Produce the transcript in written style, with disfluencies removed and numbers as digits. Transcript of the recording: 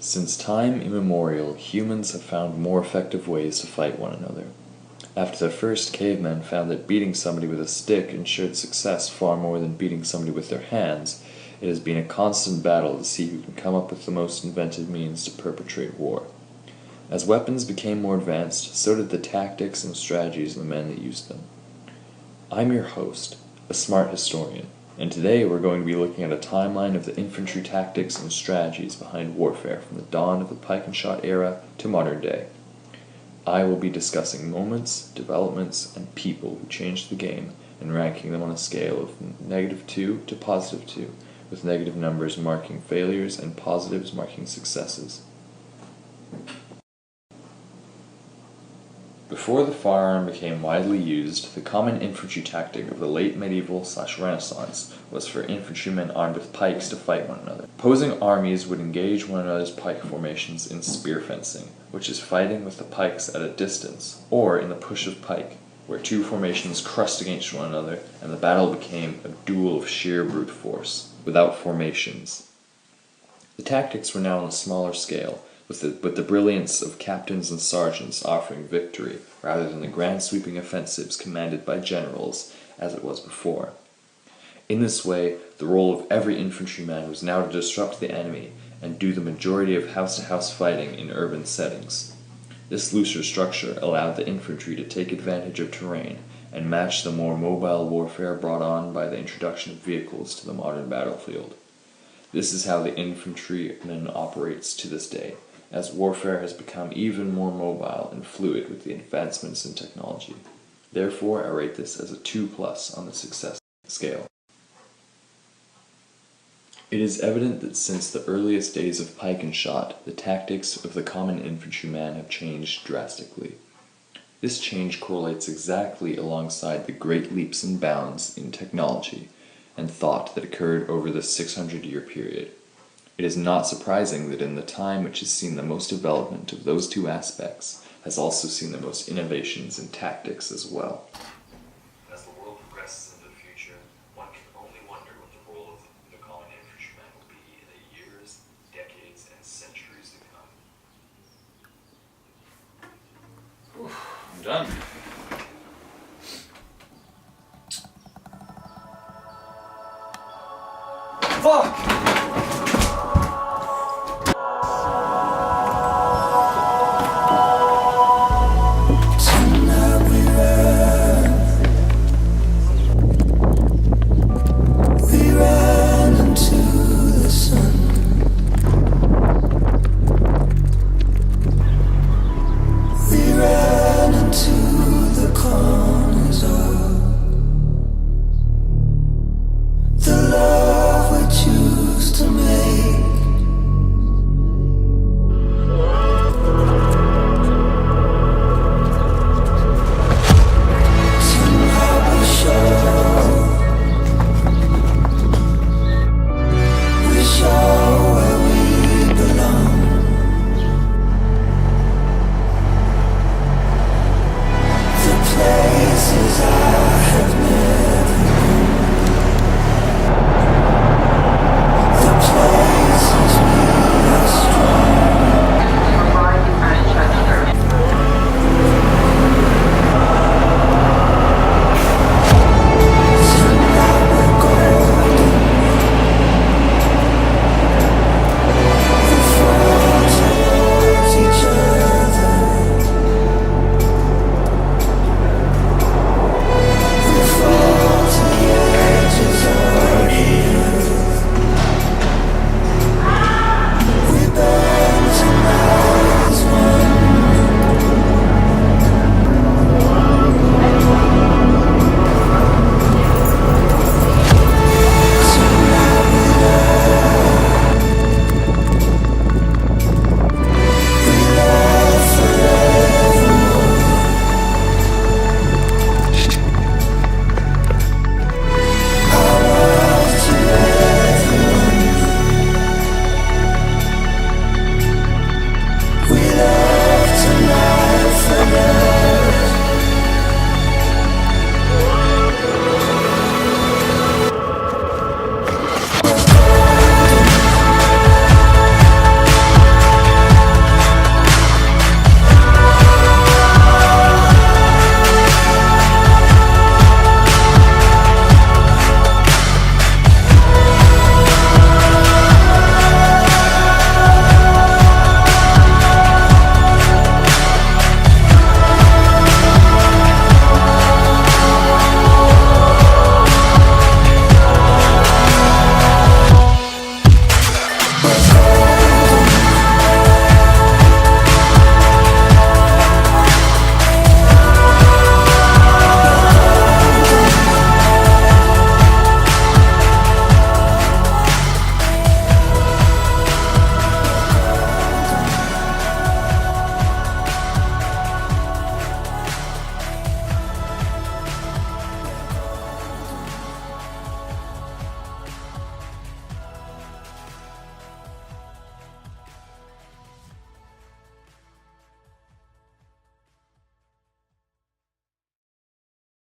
Since time immemorial, humans have found more effective ways to fight one another. After the first cavemen found that beating somebody with a stick ensured success far more than beating somebody with their hands, it has been a constant battle to see who can come up with the most inventive means to perpetrate war. As weapons became more advanced, so did the tactics and strategies of the men that used them. I'm your host, a smart historian, and today we're going to be looking at a timeline of the infantry tactics and strategies behind warfare from the dawn of the pike and shot era to modern day. I will be discussing moments, developments, and people who changed the game and ranking them on a scale of -2 to +2, with negative numbers marking failures and positives marking successes. Before the firearm became widely used, the common infantry tactic of the late medieval/Renaissance was for infantrymen armed with pikes to fight one another. Opposing armies would engage one another's pike formations in spear fencing, which is fighting with the pikes at a distance, or in the push of pike, where two formations crushed against one another and the battle became a duel of sheer brute force, without formations. The tactics were now on a smaller scale, with the brilliance of captains and sergeants offering victory rather than the grand sweeping offensives commanded by generals as it was before. In this way, the role of every infantryman was now to disrupt the enemy and do the majority of house-to-house fighting in urban settings. This looser structure allowed the infantry to take advantage of terrain and match the more mobile warfare brought on by the introduction of vehicles to the modern battlefield. This is how the infantryman operates to this day, as warfare has become even more mobile and fluid with the advancements in technology. Therefore, I rate this as a 2+ on the success scale. It is evident that since the earliest days of pike and shot, the tactics of the common infantryman have changed drastically. This change correlates exactly alongside the great leaps and bounds in technology and thought that occurred over the 600-year period. It is not surprising that in the time which has seen the most development of those two aspects has also seen the most innovations in tactics as well. As the world progresses into the future, one can only wonder what the role of the common infantryman will be in the years, decades, and centuries to come. I'm done.